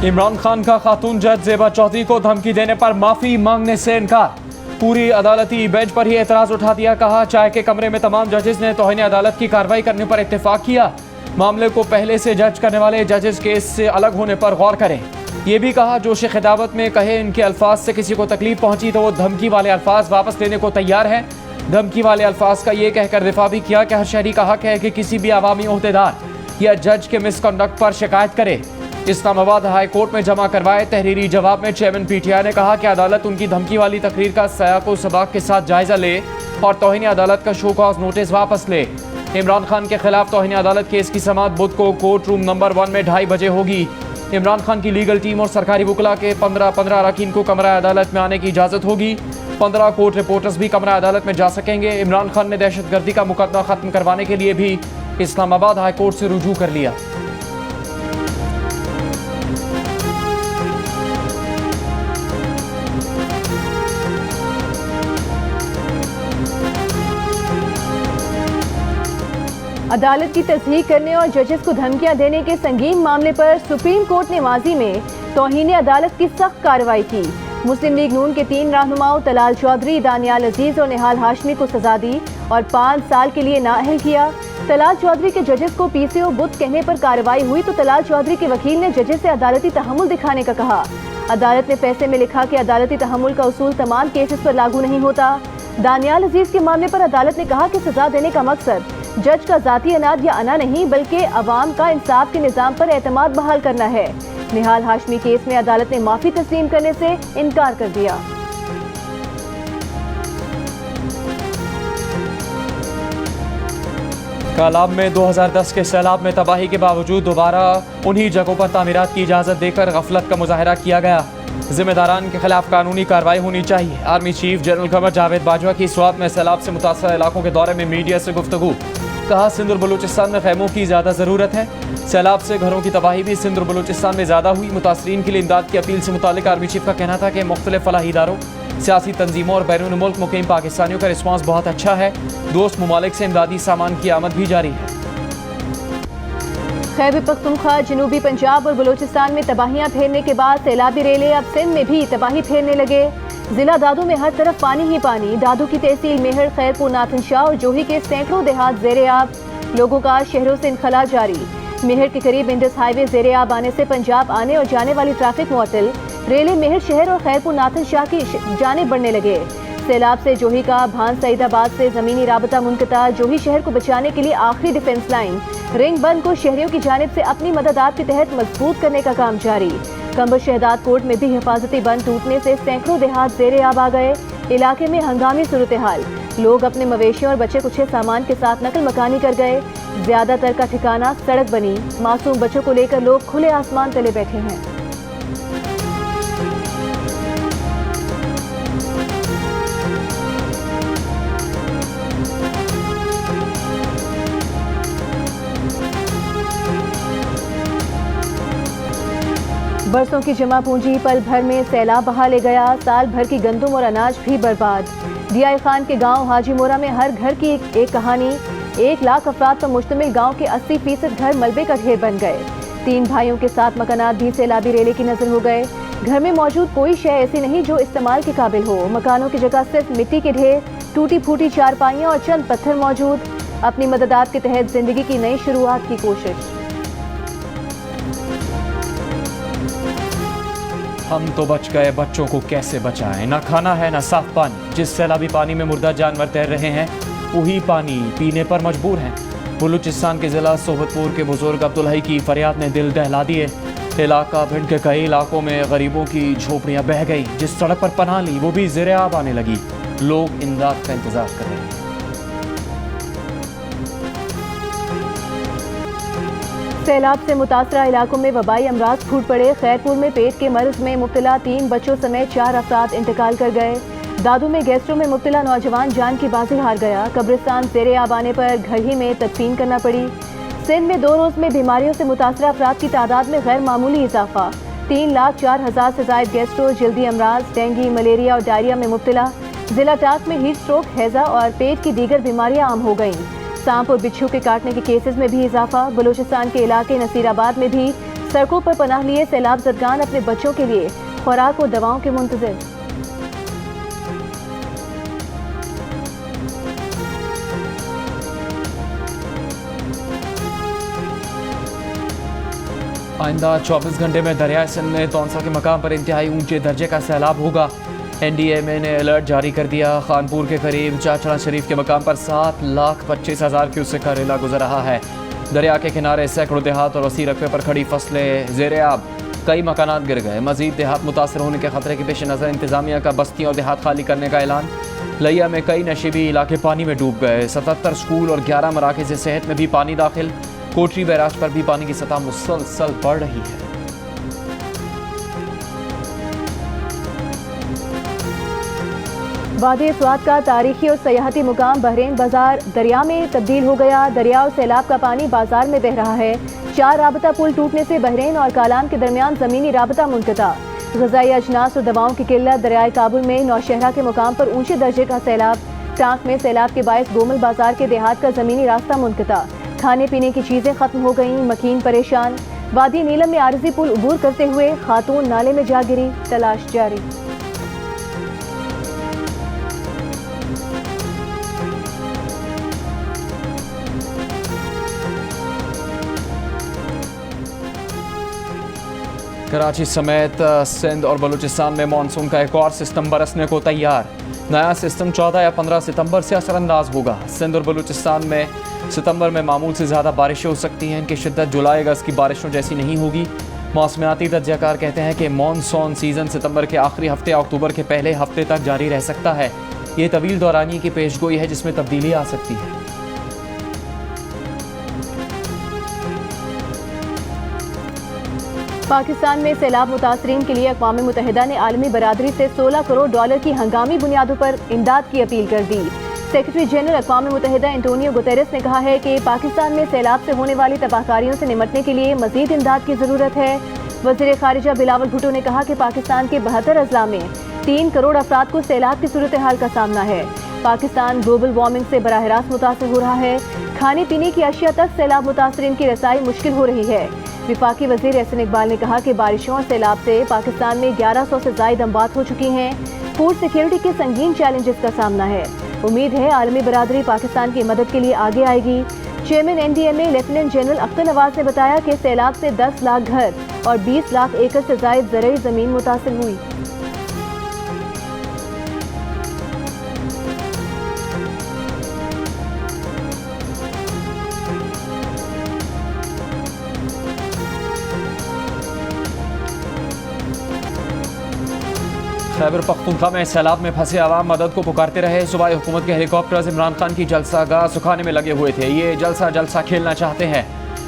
इमरान खान का खातून जज ज़ेबा चौधरी को धमकी देने पर माफी मांगने से इनकार। पूरी अदालती बेंच पर ही एतराज उठा दिया। कहा चाय के कमरे में तमाम जजेस ने तौहीन अदालत की कार्रवाई करने पर इत्तेफाक किया। मामले को पहले से जज करने वाले जजेस केस से अलग होने पर गौर करें। ये भी कहा जोश खिताबत में कहे इनके अल्फाज से किसी को तकलीफ पहुंची तो वो धमकी वाले अल्फाज वापस लेने को तैयार है। धमकी वाले अल्फाज का ये कहकर दिफा भी किया कि हर शहरी का हक है कि किसी भी अवामी ओहदेदार या जज के मिसकंडक्ट पर शिकायत करे। इस्लामाबाद हाई कोर्ट में जमा करवाए तहरीरी जवाब में चेयरमैन पीटीआई ने कहा कि अदालत उनकी धमकी वाली तकरीर का सयाको सबाक के साथ जायजा ले और तौहीन अदालत का शो कॉज नोटिस वापस ले। इमरान खान के खिलाफ तौहीन अदालत केस की समाअत बुध को कोर्ट रूम नंबर 1 में 2:30 बजे होगी। इमरान खान की लीगल टीम और सरकारी वकला के 15 अरकान को कमरा अदालत में आने की इजाज़त होगी। 15 कोर्ट रिपोर्टर्स भी कमरा अदालत में जा सकेंगे। इमरान खान ने दहशतगर्दी का मुकदमा खत्म करवाने के लिए भी इस्लामाबाद हाई कोर्ट से रुजू कर लिया। अदालत की तस्दीक करने और जजेस को धमकियां देने के संगीन मामले पर सुप्रीम कोर्ट ने माजी में तौहीन अदालत की सख्त कार्रवाई की। मुस्लिम लीग नून के 3 रहनुमाओं तलाल चौधरी, दानियाल अजीज और निहाल हाशमी को सजा दी और 5 साल के लिए नाअहल किया। तलाल चौधरी के जजेस को पीसीओ बुत कहने पर कार्रवाई हुई तो तलाल चौधरी के वकील ने जजेस से अदालती तहम्मुल दिखाने का कहा। अदालत ने फैसले में लिखा कि अदालती तहम्मुल का उसूल तमाम केसेस पर लागू नहीं होता। दानियाल अजीज के मामले पर अदालत ने कहा कि सजा देने का मकसद जज का जाती अनाद या अना नहीं बल्कि अवाम का इंसाफ के निज़ाम पर एतमाद बहाल करना है। निहाल हाशमी केस में अदालत ने माफी तस्लीम करने से इनकार कर दिया। कालाब में 2010 के सैलाब में तबाही के बावजूद दोबारा उन्हीं जगहों पर तामीरात की इजाज़त देकर गफलत का मुजाहरा किया गया। जिम्मेदारान के खिलाफ कानूनी कार्रवाई होनी चाहिए। Army chief general Qamar Javed Bajwa की स्वात में सैलाब से मुतासर इलाकों के दौरे में मीडिया से गुफ्तगू। कहा सिंध और बलूचिस्तान में खैमों की ज़्यादा ज़रूरत है। सैलाब से घरों की तबाही भी सिंध और बलूचिस्तान में ज़्यादा हुई। मुतासरीन के लिए इमदाद की अपील से मुतालिक आर्मी चीफ का कहना था कि मुख्तलिफ फलाही इदारों, सियासी तंजीमों और बैरून मुल्क मुकीम पाकिस्तानियों का रिस्पांस बहुत अच्छा है। दोस्त ममालिक से इमदादी सामान की आमद भी जारी है। खैबर पख्तूनख्वा, जनूबी पंजाब और बलूचिस्तान में तबाहियां फेरने के बाद सैलाबी रेले अब सिंध में भी तबाही फेरने लगे। जिला दादू में हर तरफ पानी ही पानी। दादू की तहसील मेहर, खैरपुर, नाथन शाह और जोही के सैकड़ों देहात ज़ेरे आब। लोगों का शहरों से इनखला जारी। मेहर के करीब इंडस हाईवे ज़ेरे आब आने से पंजाब आने और जाने वाली ट्रैफिक मुअत्तल। रेले मेहर शहर और खैरपुर नाथन शाह की जाने बढ़ने लगे। सैलाब से जोही का भान सईदाबाद से ज़मीनी राबता मुनक़ता। जोही शहर को बचाने के लिए आखिरी डिफेंस लाइन रिंग बंद को शहरियों की जानिब से अपनी मददात के तहत मजबूत करने का काम जारी। कंबर शहदाद कोर्ट में भी हिफाजती बंद टूटने से सैकड़ों देहात ज़ेरे आब आ गए। इलाके में हंगामी सूरत हाल। लोग अपने मवेशियों और बच्चे कुछ सामान के साथ नकल मकानी कर गए। ज्यादातर का ठिकाना सड़क बनी। मासूम बच्चों को लेकर लोग खुले आसमान तले बैठे हैं। बरसों की जमा पूंजी पल भर में सैलाब बहा ले गया। साल भर की गंदुम और अनाज भी बर्बाद। दियाई खान के गांव हाजी मोरा में हर घर की एक कहानी। 1 लाख अफराद पर मुश्तमिल गांव के 80% घर मलबे का ढेर बन गए। 3 भाइयों के 7 मकानात भी सैलाबी रेले की नजर हो गए। घर में मौजूद कोई शय ऐसी नहीं जो इस्तेमाल के काबिल हो। मकानों की जगह सिर्फ मिट्टी के ढेर, टूटी फूटी चारपाइयां और चंद पत्थर मौजूद। अपनी मददात के तहत जिंदगी की नई शुरुआत की कोशिश। हम तो बच गए, बच्चों को कैसे बचाएं? ना खाना है ना साफ पानी। जिस सैलाबी पानी में मुर्दा जानवर तैर रहे हैं वही पानी पीने पर मजबूर हैं। बलूचिस्तान के ज़िला सोबतपुर के बुजुर्ग अब्दुल्लाई की फरियाद ने दिल दहला दिए। इलाका भिंड के कई इलाकों में गरीबों की झोपड़ियाँ बह गई। जिस सड़क पर पनाह ली वो भी ज़ेरे आब आने लगी। लोग इमदाद का इंतजार कर रहे हैं। सैलाब से मुतासरा इलाकों में वबाई अमराज फूट पड़े। खैरपुर में पेट के मर्ज में मुब्तला 3 बच्चों समेत 4 अफराद इंतकाल कर गए। दादू में गैस्ट्रो में मुब्तला नौजवान जान की बाजी हार गया। कब्रिस्तान ज़ेरे आब आने पर घर ही में तदफीन करना पड़ी। सिंध में 2 रोज़ में बीमारियों से मुतासरा अफराद की तादाद में गैर मामूली इजाफा। 3,04,000 से जायद गैस्ट्रो, जल्दी अमराज, डेंगी, मलेरिया और डायरिया में मुब्तला। जिला टाक में हीट स्ट्रोक, हैजा और पेट की दीगर बीमारियां आम हो गईं। सांप और बिच्छू के काटने के केसेस में भी इजाफा। बलूचिस्तान के इलाके नसीराबाद में भी सड़कों पर पनाह लिए सैलाब ज़दगान अपने बच्चों के लिए खुराक और दवाओं के मुंतज़िर। आइंदा 24 घंटे में दरियाए सिंध में तौंसा के मकाम पर इंतहाई ऊंचे दर्जे का सैलाब होगा। NDMA ने अलर्ट जारी कर दिया। खानपुर के करीब चाचड़ा शरीफ के मकाम पर 7,25,000 क्यूसेक का रेला गुजर रहा है। दरिया के किनारे सैकड़ों देहात और वसी रकबे पर खड़ी फसलें ज़ेरे आब, कई मकानात गिर गए। मजीद देहात मुतासर होने के खतरे के पेश नज़र इंतजामिया का बस्तियाँ और देहात खाली करने का ऐलान। लिया में कई नशीबी इलाके पानी में डूब गए। 77 स्कूल और 11 मराकज़ सेहत में भी पानी दाखिल। कोटरी बैराज पर भी पानी की सतह मुसलसल बढ़ रही है। वादी स्वात का तारीखी और सयाहती मुकाम बहरीन बाजार दरिया में तब्दील हो गया। दरिया और सैलाब का पानी बाजार में बह रहा है। 4 राबता पुल टूटने से बहरीन और कालाम के दरमियान जमीनी राबता मुनक़ता। ग़िज़ाई अजनास और दवाओं की किल्लत। दरियाए काबुल में नौशहरा के मुकाम पर ऊंचे दर्जे का सैलाब। टांक में सैलाब के बायस गोमल बाजार के देहात का जमीनी रास्ता मुनक़ता। खाने पीने की चीजें खत्म हो गईं, मकीन परेशान। वादी नीलम में आरजी पुल उबूर करते हुए खातून नाले में जा गिरी, तलाश जारी। कराची समेत सिंध और बलूचिस्तान में मानसून का एक और सिस्टम बरसने को तैयार। नया सिस्टम 14 या 15 सितंबर से असरअंदाज होगा। सिंध और बलूचिस्तान में सितंबर में मामूल से ज़्यादा बारिशें हो सकती हैं। इनकी शिद्दत जुलाई अगस्त की बारिशों जैसी नहीं होगी। मौसमियाती तज्ज़ियाकार कहते हैं कि मानसून सीज़न सितंबर के आखिरी हफ्ते या अक्टूबर के पहले हफ्ते तक जारी रह सकता है। ये तवील दौरानी की पेशगोई है जिसमें तब्दीली आ सकती है। पाकिस्तान में सैलाब मुतासरीन के लिए अक़वाम मुत्तहिदा ने आलमी बरादरी से $16 करोड़ की हंगामी बुनियादों पर इमदाद की अपील कर दी। सेक्रेटरी जनरल अक़वाम मुत्तहिदा एंटोनियो गुतेरेस ने कहा है कि पाकिस्तान में सैलाब से होने वाली तबाहकारियों से निमटने के लिए मज़ीद इमदाद की ज़रूरत है। वज़ीर ख़ारिजा बिलावल भुट्टो ने कहा कि पाकिस्तान के 72 अज़ला में 3 करोड़ अफराद को सैलाब की सूरत हाल का सामना है। पाकिस्तान ग्लोबल वार्मिंग से बराह रास्त मुतासर हो रहा है। खाने पीने की अशिया तक सैलाब मुतासरीन की रसाई मुश्किल हो रही है। विफाकी वज़ीर एहसन इकबाल ने कहा कि बारिशों और सैलाब से पाकिस्तान में 1100 से ज़ायद अमवात हो चुकी हैं। फूड सिक्योरिटी के संगीन चैलेंजेस का सामना है। उम्मीद है आलमी बरादरी पाकिस्तान की मदद के लिए आगे आएगी। Chairman NDMA lieutenant general Akhtar Nawaz ने बताया कि सैलाब से 10 लाख घर और 20 लाख एकड़ से ज़ायद ज़रई ज़मीन मुतासिर हुई। खैबर पख्तूनख्वा में सैलाब में फंसे अवाम मदद को पुकारते रहे। सूबाई हुकूमत के हेलीकॉप्टर्स इमरान खान की जलसागाह सुखाने में लगे हुए थे। ये जलसा खेलना चाहते हैं।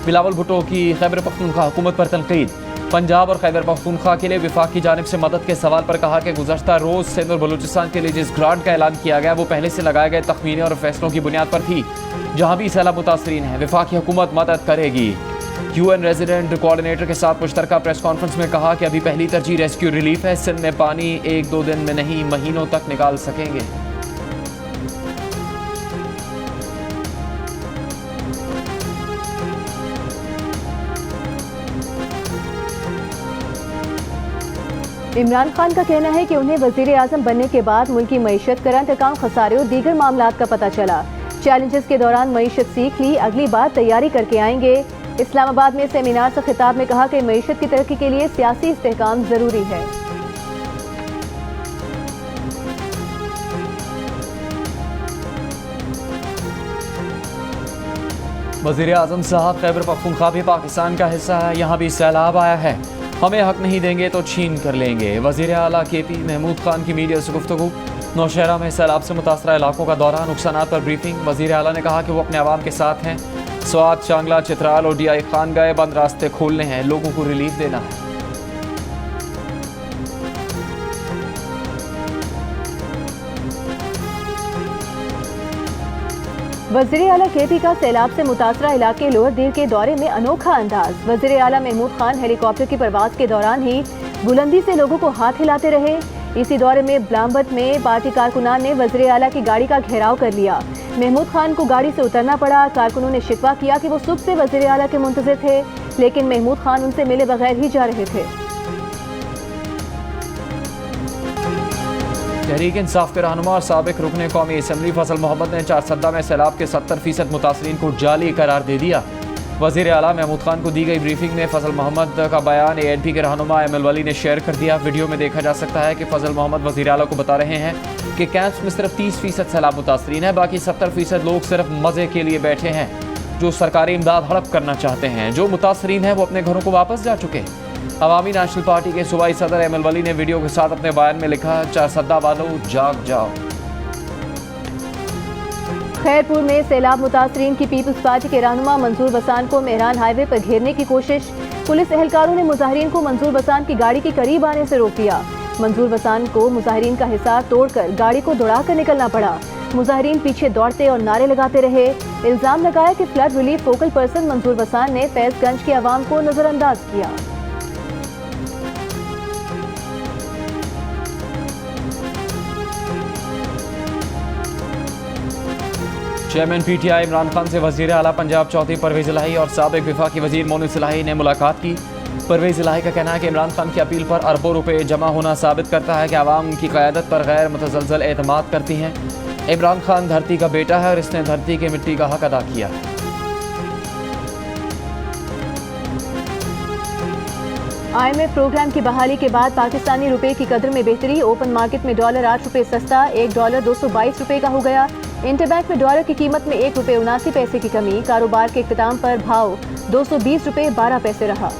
बिलावल भुट्टो की खैबर पख्तूनख्वा हुकूमत पर तनकीद। पंजाब और खैबर पख्तूनख्वा के लिए विफाक की जानिब से मदद के सवाल पर कहा कि गुज़श्ता रोज़ सिंध और बलूचिस्तान के लिए जिस ग्रांट का ऐलान किया गया वो पहले से लगाए गए तखमीने और फैसलों की बुनियाद पर थी। जहाँ भी सैलाब मुतासरीन है विफाकी हुकूमत मदद करेगी। UN रेजिडेंट कोऑर्डिनेटर के साथ मुश्तरका प्रेस कॉन्फ्रेंस में कहा कि अभी पहली तरजीह रेस्क्यू रिलीफ है। सिंध में पानी 1-2 दिन में नहीं महीनों तक निकाल सकेंगे। इमरान खान का कहना है कि उन्हें वजीर आजम बनने के बाद मुल्की मईशत, करंट अकाउंट खसारे और दीगर मामलात का पता चला। चैलेंजेस के दौरान मईशत सीख ली, अगली बार तैयारी करके आएंगे। इस्लामाबाद में सेमिनार से खिताब में कहा कि मईशत की तरक्की के लिए सियासी इस्तेहकाम जरूरी है। वज़ीर आज़म साहब खैबर पख्तूनख्वा भी पाकिस्तान का हिस्सा है। यहाँ भी सैलाब आया है। हमें हक नहीं देंगे तो छीन कर लेंगे। वज़ीर आला KP महमूद खान की मीडिया से गुफ्तगू। नौशहरा में सैलाब से मुतासरा इलाकों का दौरा, नुकसानात पर ब्रीफिंग। वज़ीर आला ने कहा कि वो अपने आवाम के साथ हैं। स्वात, चांगला, चित्राल और DI खान गए बंद रास्ते खोलने हैं, लोगों को रिलीफ देना है। वज़ीर आला KP का सैलाब से मुतासरा इलाके लोअर दीर के दौरे में अनोखा अंदाज। वज़ीर आला महमूद खान हेलीकॉप्टर की परवाज के दौरान ही बुलंदी से लोगों को हाथ हिलाते रहे। इसी दौरे में ब्लाम्बत में पार्टी कारकुनान ने वज़ीर आला की गाड़ी का घेराव कर लिया। महमूद खान को गाड़ी से उतरना पड़ा। कारकुनों ने शिकवा किया कि वो सुबह से वज़ीर आला के मुंतज़िर थे। लेकिन महमूद खान उनसे मिले बगैर ही जा रहे थे। तहरीक इंसाफ के रहनुमा और साबिक रुकने कौमी असम्बली फजल मोहम्मद ने चारसद्दा में सैलाब के 70% मुतासरीन को जाली करार दे दिया। वज़ीर आला महमूद खान को दी गई ब्रीफिंग में फजल मोहम्मद का बयान ANP के रहनुमा एमएल वली ने शेयर कर दिया। वीडियो में देखा जा सकता है कि फजल मोहम्मद वज़ीर आला को बता रहे हैं कि कैंप्स में सिर्फ 30% सैलाब मुतासरीन है, बाकी 70% लोग सिर्फ मज़े के लिए बैठे हैं जो सरकारी इमदाद हड़प करना चाहते हैं। जो मुतासरीन हैं वो अपने घरों को वापस जा चुके। अवामी नेशनल पार्टी के सूबाई सदर एमएल वली ने वीडियो के साथ अपने बयान में लिखा, चारसद्दा वालों जाग जाओ। खैरपुर में सैलाब मुतासरीन की पीपल्स पार्टी के रहनुमा मंजूर बसान को मेहरान हाईवे पर घेरने की कोशिश। पुलिस एहलकारों ने मुजाहिरीन को मंजूर बसान की गाड़ी के करीब आने से रोक दिया। मंजूर बसान को मुजाहिरीन का हिसार तोड़कर गाड़ी को दौड़ाकर निकलना पड़ा। मुजाहिरीन पीछे दौड़ते और नारे लगाते रहे। इल्जाम लगाया कि फ्लड रिलीफ फोकल पर्सन मंजूर बसान ने फैजगंज के अवाम को नजरअंदाज किया। चेयरमैन PTI इमरान खान से वज़ीर आला पंजाब चौधरी परवेज़ इलाही और साबिक वफाकी वज़ीर मोनिस इलाही ने मुलाकात की। परवेज़ इलाही का कहना है कि इमरान खान की अपील पर अरबों रुपए जमा होना साबित करता है कि आवाम उनकी क़यादत पर गैर मुतज़लज़ल एतमाद करती हैं। इमरान खान धरती का बेटा है और इसने धरती की मिट्टी का हक अदा किया। IMF प्रोग्राम की बहाली के बाद पाकिस्तानी रुपए की कदर में बेहतरी। ओपन मार्केट में डॉलर 8 रुपए सस्ता, $1 222 रुपए का हो गया। इंटरबैंक में डॉलर की कीमत में 1 रुपए 79 पैसे की कमी। कारोबार के इख्तिताम पर भाव 220 रुपए 12 पैसे रहा।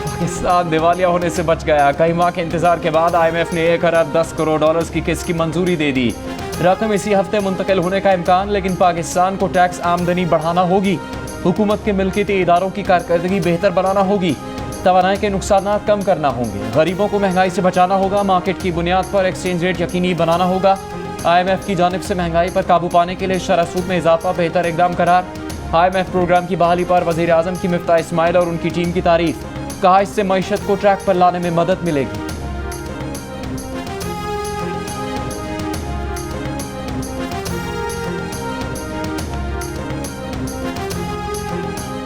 पाकिस्तान दिवालिया होने से बच गया। कई माह के इंतजार के बाद IMF ने 1 अरब 10 करोड़ डॉलर्स की किस्त की मंजूरी दे दी। रकम इसी हफ्ते मुंतकिल होने का इम्कान, लेकिन पाकिस्तान को टैक्स आमदनी बढ़ाना होगी। हुकूमत के मिल्कियती इदारों की कारकर्दगी बेहतर बनाना होगी। तवानाई के नुकसान कम करना होंगे। गरीबों को महंगाई से बचाना होगा। मार्केट की बुनियाद पर एक्सचेंज रेट यकीनी बनाना होगा। IMF की जानिब से महंगाई पर काबू पाने के लिए शरह सूद में इजाफा बेहतर इकदाम करार। IMF प्रोग्राम की बहाली पर वज़ीर आज़म की मिफ्ताह इस्माइल और उनकी टीम की तारीफ। कहा, इससे मईशत को ट्रैक पर लाने में मदद मिलेगी।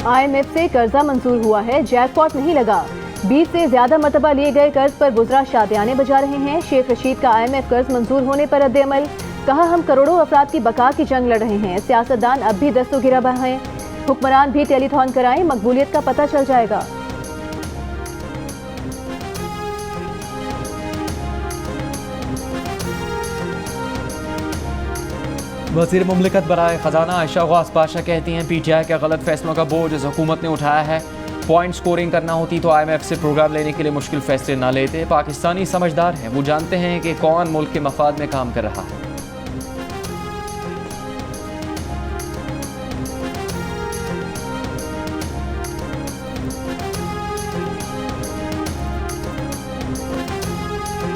IMF से कर्जा मंजूर हुआ है, जैकपॉट नहीं लगा। 20 से ज्यादा मरतबा लिए गए कर्ज पर बुजरा शादियाने बजा रहे हैं। शेख रशीद का IMF कर्ज मंजूर होने पर रद्द-ए-अमल। कहा, हम करोड़ों अफराद की बका की जंग लड़ रहे हैं। सियासतदान अब भी दस्तों गिरबा हैं। हुक्मरान भी टेलीथॉन कराएं, मकबूलियत का पता चल जाएगा। वज़ीर मुमलिकत बराए ख़जाना आयशा गौस पाशा कहती हैं, PTI के गलत फैसलों का बोझ इस हुकूमत ने उठाया है। पॉइंट स्कोरिंग करना होती तो IMF से प्रोग्राम लेने के लिए मुश्किल फैसले ना लेते। पाकिस्तानी समझदार हैं, वो जानते हैं कि कौन मुल्क के मफाद में काम कर रहा है।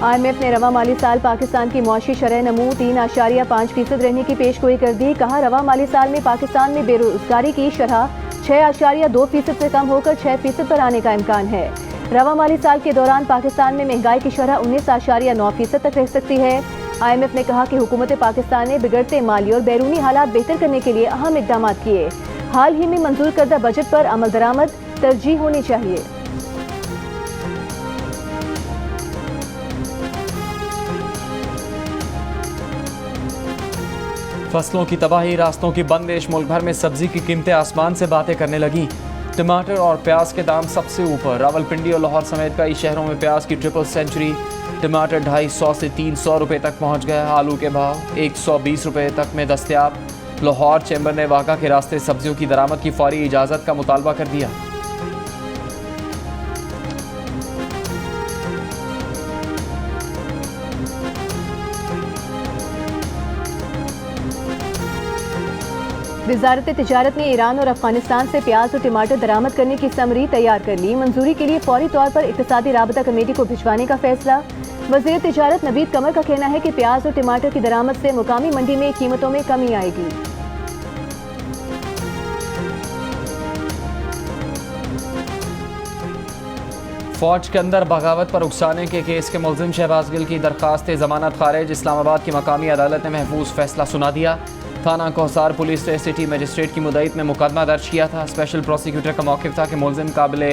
IMF ने रवा माली साल पाकिस्तान की मुआशी शरह नमू 3.5% रहने की पेशगोई कर दी। कहा, रवा माली साल में पाकिस्तान में बेरोजगारी की शरह 6.2% से कम होकर 6% पर आने का इम्कान है। रवा माली साल के दौरान पाकिस्तान में महंगाई की शरह 19.9% तक रह सकती है। IMF ने कहा कि हुकूमत पाकिस्तान ने बिगड़ते माली और बैरूनी हालात बेहतर करने के लिए अहम इकदाम किए। हाल ही में मंजूर करदा बजट पर अमल दरामद तरजीह होनी चाहिए। फसलों की तबाही, रास्तों की बंदिश, मुल्क भर में सब्जी की कीमतें आसमान से बातें करने लगी। टमाटर और प्याज के दाम सबसे ऊपर। रावलपिंडी और लाहौर समेत कई शहरों में प्याज की ट्रिपल सेंचुरी। टमाटर 250 से 300 रुपये तक पहुँच गया। आलू के भाव 120 रुपये तक में दस्तयाब। लाहौर चैम्बर ने वाक़ा के रास्ते सब्जियों की दरामद की फौरी इजाज़त का मुतालबा कर दिया। वजारत तिजारत ने ईरान और अफगानिस्तान से प्याज और टमाटर दरामद करने की समरी तैयार कर ली। मंजूरी के लिए फौरी तौर पर इक्तिसादी राबता कमेटी को भिजवाने का फैसला। वज़ीर तिजारत नवीद कमर का कहना है कि प्याज और टमाटर की दरामद से मुकामी मंडी में कीमतों में कमी आएगी। फौज के अंदर बगावत पर उकसाने के केस के मुलजिम शहबाज गिल की दरखास्त जमानत खारिज। इस्लामाबाद की मकामी अदालत ने महफूज फैसला सुना दिया। थाना कोहसार पुलिस ने सिटी मजिस्ट्रेट की मुद्दत में मुकदमा दर्ज किया था। स्पेशल प्रोसिक्यूटर का मौक़िफ़ था कि मुलजिम काबिल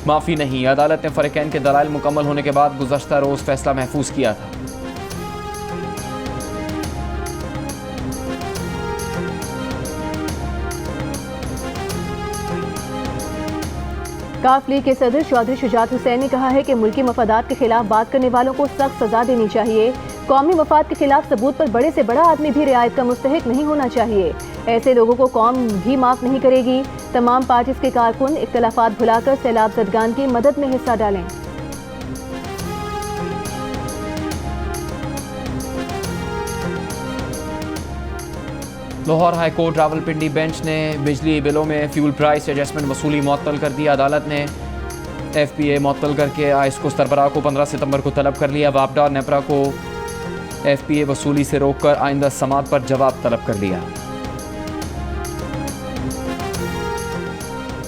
माफ़ी नहीं। अदालत ने फ़रीक़ैन के दलाइल मुकम्मल होने के बाद गुज़श्ता रोज़ फैसला महफूज किया था। काफ लीग के सदर चौधरी शुजात हुसैन ने कहा है कि मुल्की मफादात के खिलाफ बात करने वालों को सख्त सजा देनी चाहिए। कौमी मफाद के खिलाफ सबूत पर बड़े से बड़ा आदमी भी रियायत का मुस्तहिक नहीं होना चाहिए। ऐसे लोगों को कौम भी माफ नहीं करेगी। तमाम पार्टीज के कारकुन इख्तलाफात भुलाकर सैलाब ज़दगान की मदद में हिस्सा डालें। Lahore high court Rawalpindi bench ने बिजली बिलों में फ्यूल प्राइस एडजस्टमेंट वसूली मुअत्तल कर दी। अदालत ने FPA मुअत्तल करके आइस्को सरबराह को 15 सितंबर को तलब कर लिया। वापडा और नेपरा को FPA वसूली से रोककर आइंदा समात पर जवाब तलब कर लिया।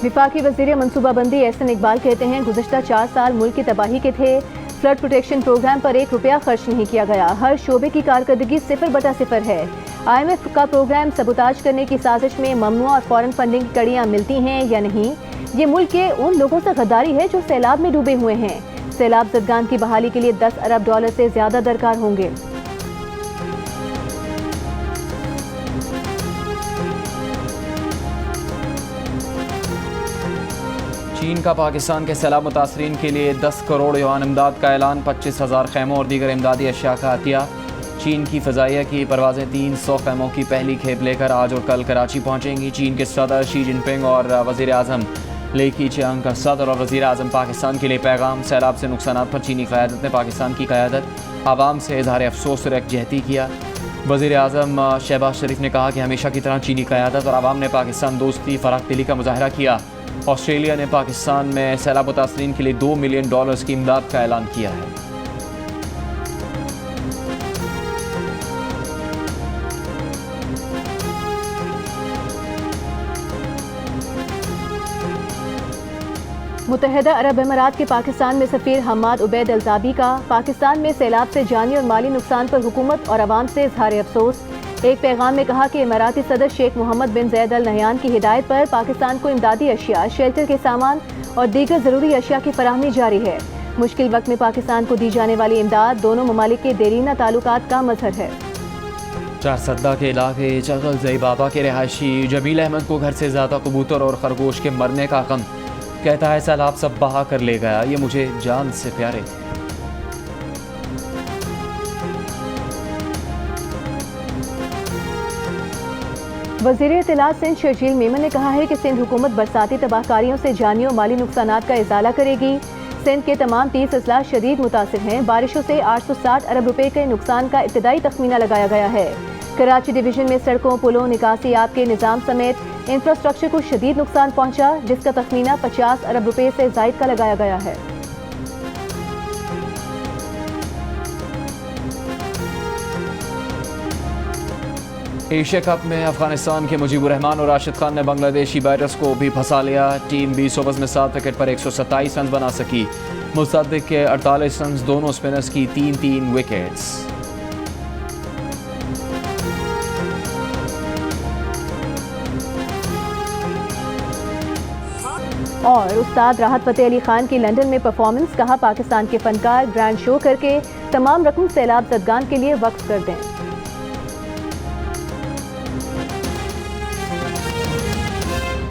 विफाकी वज़ीर मनसूबाबंदी एहसन इकबाल कहते हैं गुज़श्ता 4 साल मुल्क की तबाही के थे। फ्लड प्रोटेक्शन प्रोग्राम पर 1 रुपया खर्च नहीं किया गया। हर शोबे की कारकर्दगी 0/0 है। IMF का प्रोग्राम सबुताज करने की साजिश में ममनुआ और फॉरेन फंडिंग की कड़ियाँ मिलती हैं या नहीं, ये मुल्क के उन लोगों से गद्दारी है जो सैलाब में डूबे हुए हैं। सैलाब ज़दगान की बहाली के लिए $10 अरब से ज्यादा दरकार होंगे। चीन का पाकिस्तान के सैलाब मुतासरीन के लिए 10 करोड़ युआन इमदाद का ऐलान। 25,000 खैमों और दीगर इमदादी अशिया का अतिया। चीन की फ़ज़ाइया की परवाज़ें 300 खैमों की पहली खेप लेकर आज और कल कराची पहुँचेंगी। चीन के सदर शी जिनपिंग और वज़ीर आज़म ली कीचियांग का सदर और वज़ीर आज़म पाकिस्तान के लिए पैगाम। सैलाब से नुकसानात पर चीनी क़यादत ने पाकिस्तान की क़यादत आवाम से इज़हार अफसोस और यकजहती किया। वज़ीर आज़म शहबाज शरीफ ने कहा कि हमेशा की तरह चीनी क़यादत और आवाम ने पाकिस्तान दोस्ती फ़राख दिली का मुज़ाहरा किया। ऑस्ट्रेलिया ने पाकिस्तान में सैलाब मुतासरीन के लिए $2 मिलियन की इमदाद का ऐलान किया है। मुत्तहिदा अरब अमीरात के पाकिस्तान में सफ़ीर हम्माद उबैद अल्जाबी का पाकिस्तान में सैलाब से जानी और माली नुकसान पर हुकूमत और आवाम से इज़हार अफसोस। एक पैगाम में कहा कि इमाराती सदर शेख मोहम्मद बिन ज़ैद अल नहयान की हिदायत पर पाकिस्तान को इमदादी अशिया, शेल्टर के सामान और दीगर ज़रूरी अशिया की फराहमी जारी है। मुश्किल वक्त में पाकिस्तान को दी जाने वाली इमदाद दोनों ममालिक के देरीना ताल्लुकात का मजहर है। चारसद्दा के इलाके चगल जई बाबा के रहायशी जमील अहमद को घर से ज़्यादा कबूतर और खरगोश के मरने का गम। कहता है सैलाब सब बहा कर ले गया, ये मुझे जान से प्यारे थे। वज़ीर इत्तलात सिंध शर्जील मेमन ने कहा है कि सिंध हुकूमत बरसाती तबाहकारियों से जानी और माली नुकसानात का इजाला करेगी। सिंध के तमाम 30 अजला शदीद मुतासिर हैं। बारिशों से 860 अरब रुपए के नुकसान का इब्तदाई तखमीना लगाया गया है। कराची डिवीजन में सड़कों, पुलों, निकासी आब के निज़ाम समेत इंफ्रास्ट्रक्चर को शदीद नुकसान पहुंचा, जिसका तखमीना 50 अरब रुपए से ज़ायद का लगाया गया है। एशिया कप में अफगानिस्तान के मुजीबुर रहमान और राशिद खान ने बांग्लादेशी बैटर्स को भी फंसा लिया। टीम 20 ओवर्स में 7 विकेट पर 127 रन बना सकी। मुसद्दिक के 48 रन, दोनों स्पिनर्स की 3-3 विकेट्स। और उस्ताद राहत फ़तेह अली खान की लंदन में परफॉर्मेंस। कहा पाकिस्तान के फनकार ग्रैंड शो करके तमाम रकम सैलाब ज़दगान के लिए वक्फ कर दें।